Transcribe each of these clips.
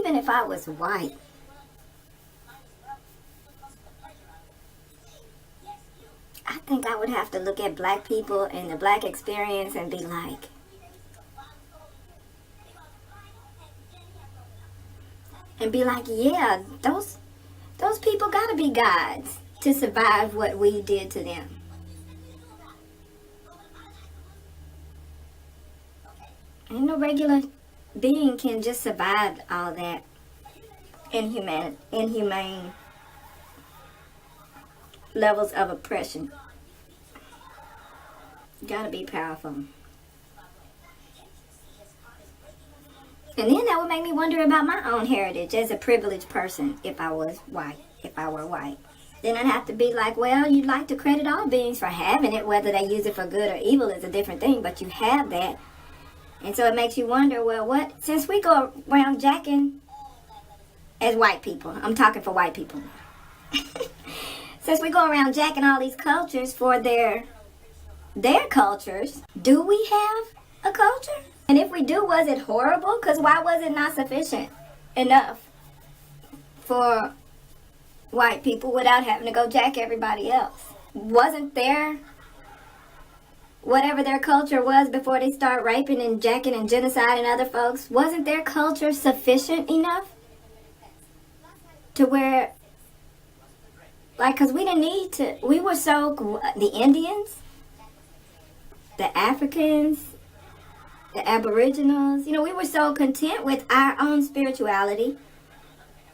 even if I was white, I think I would have to look at black people and the black experience and be like, yeah, those people gotta be gods to survive what we did to them. Ain't no regular being can just survive all that inhumane levels of oppression. You gotta be powerful. And then that would make me wonder about my own heritage as a privileged person if I were white. Then I'd have to be like, well, you'd like to credit all beings for having it, whether they use it for good or evil is a different thing, but you have that. And so it makes you wonder, well, what, since we go around jacking as white people, I'm talking for white people now. Since we go around jacking all these cultures for their cultures, do we have a culture? And if we do, was it horrible? Because why was it not sufficient enough for white people without having to go jack everybody else? Wasn't there whatever their culture was before they start raping and jacking and genociding other folks? Wasn't their culture sufficient enough to where, like, because we didn't need to, we were so, the Indians, the Africans, the Aboriginals, we were so content with our own spirituality.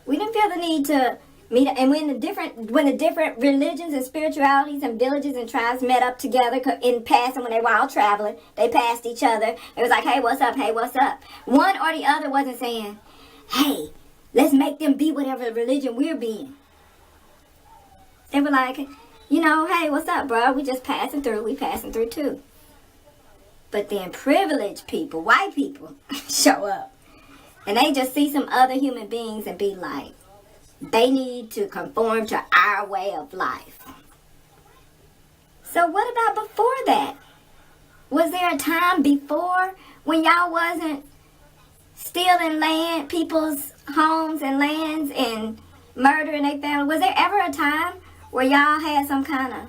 We didn't feel the need to meet, and when the different religions and spiritualities and villages and tribes met up together in passing, when they were all traveling, they passed each other. It was like, hey, what's up? Hey, what's up? One or the other wasn't saying, hey, let's make them be whatever religion we're being. They were like, hey, what's up, bro? We just passing through. We passing through too. But then privileged people, white people, show up. And they just see some other human beings and be like, they need to conform to our way of life. So what about before that? Was there a time before when y'all wasn't stealing land, people's homes and lands and murdering their family? Was there ever a time where y'all had some kind of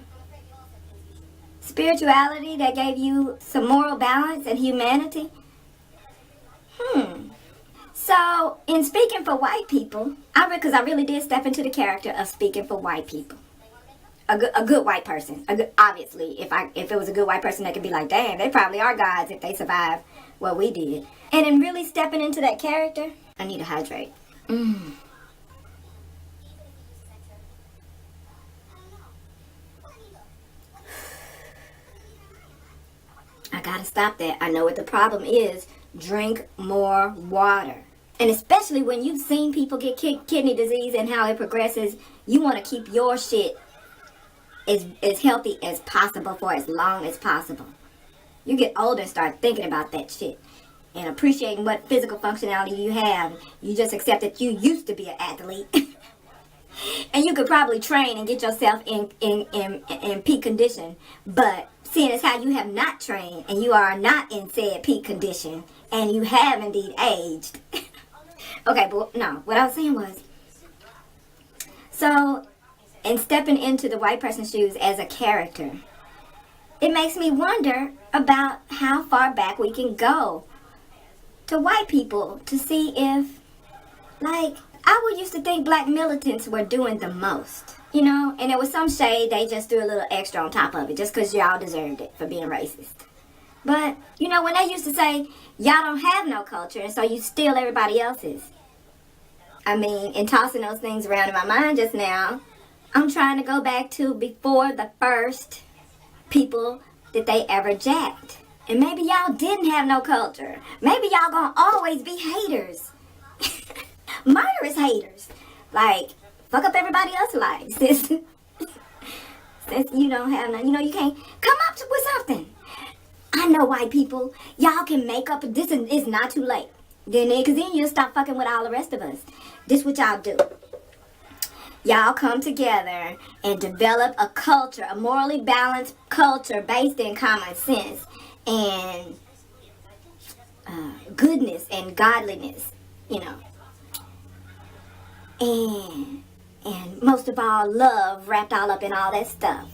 spirituality that gave you some moral balance and humanity? So, in speaking for white people, because I really did step into the character of speaking for white people. A good white person. Obviously, if it was a good white person, that could be like, damn, they probably are gods if they survive what we did. And in really stepping into that character, I need to hydrate. I gotta stop that. I know what the problem is. Drink more water. And especially when you've seen people get kidney disease and how it progresses, you want to keep your shit as healthy as possible for as long as possible. You get older and start thinking about that shit and appreciating what physical functionality you have. You just accept that you used to be an athlete. And you could probably train and get yourself in peak condition. But seeing as how you have not trained and you are not in said peak condition and you have indeed aged. Okay, but no, what I was saying was, so in stepping into the white person's shoes as a character, it makes me wonder about how far back we can go to white people to see if, like, I would used to think black militants were doing the most, and there was some shade, they just threw a little extra on top of it just because y'all deserved it for being racist. But, when they used to say, y'all don't have no culture, and so you steal everybody else's. I mean, in tossing those things around in my mind just now, I'm trying to go back to before the first people that they ever jacked. And maybe y'all didn't have no culture. Maybe y'all gonna always be haters. Murderous haters. Like, fuck up everybody else's lives. Since you don't have none, you can't come up with something. I know white people, y'all can make up, this is not too late. Because then you'll stop fucking with all the rest of us. This what y'all do. Y'all come together and develop a culture, a morally balanced culture based in common sense and goodness and godliness, and most of all, love wrapped all up in all that stuff.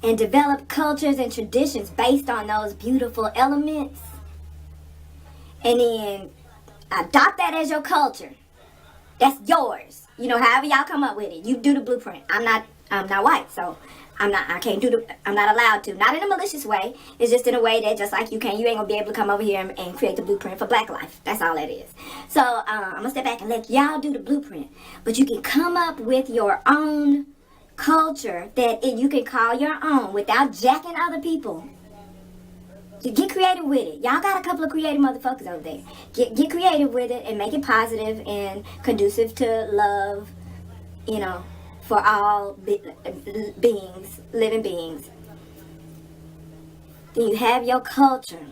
And develop cultures and traditions based on those beautiful elements. And then adopt that as your culture. That's yours. You know, however y'all come up with it. You do the blueprint. I'm not white, so I'm not allowed to. Not in a malicious way. It's just in a way that just like you ain't gonna be able to come over here and create the blueprint for black life. That's all that is. So I'm gonna step back and let y'all do the blueprint. But you can come up with your own culture that you can call your own without jacking other people. Get creative with it. Y'all got a couple of creative motherfuckers over there. Get creative with it and make it positive and conducive to love, you know, for all beings, living beings. Then you have your culture.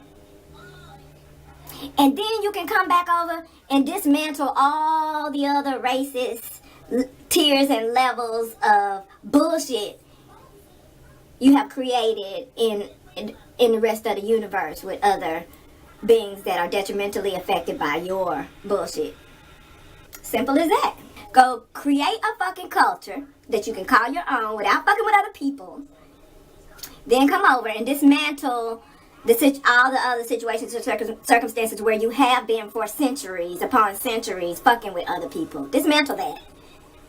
And then you can come back over and dismantle all the other racist tiers and levels of bullshit you have created in the rest of the universe with other beings that are detrimentally affected by your bullshit. Simple as that. Go create a fucking culture that you can call your own without fucking with other people. Then come over and dismantle all the other situations and circumstances where you have been for centuries upon centuries fucking with other people. Dismantle that.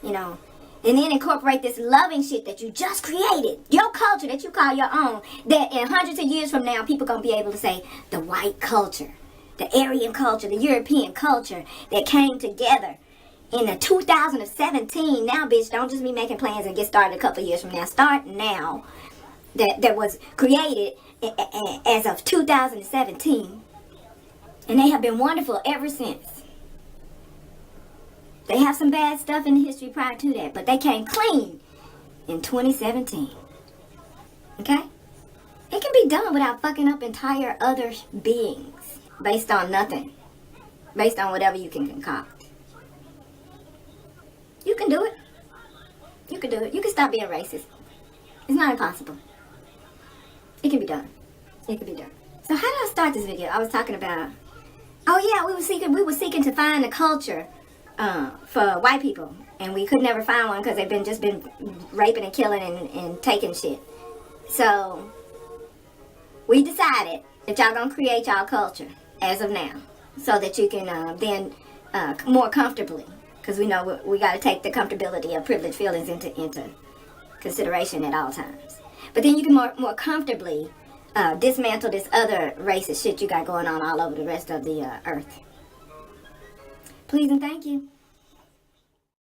You know, and then incorporate this loving shit that you just created. Your culture that you call your own. That in hundreds of years from now, people going to be able to say, the white culture, the Aryan culture, the European culture that came together in the 2017. Now, bitch, don't just be making plans and get started a couple of years from now. Start now. That was created as of 2017. And they have been wonderful ever since. They have some bad stuff in the history prior to that, but they came clean in 2017. Okay? It can be done without fucking up entire other beings based on nothing. Based on whatever you can concoct. You can do it. You can do it. You can stop being racist. It's not impossible. It can be done. It can be done. So how did I start this video? I was talking about, we were seeking to find a culture for white people, and we could never find one because they've just been raping and killing and taking shit. So we decided that y'all gonna create y'all culture as of now, so that you can then more comfortably, because we know we got to take the comfortability of privileged feelings into consideration at all times. But then you can more comfortably dismantle this other racist shit you got going on all over the rest of the earth. Please and thank you.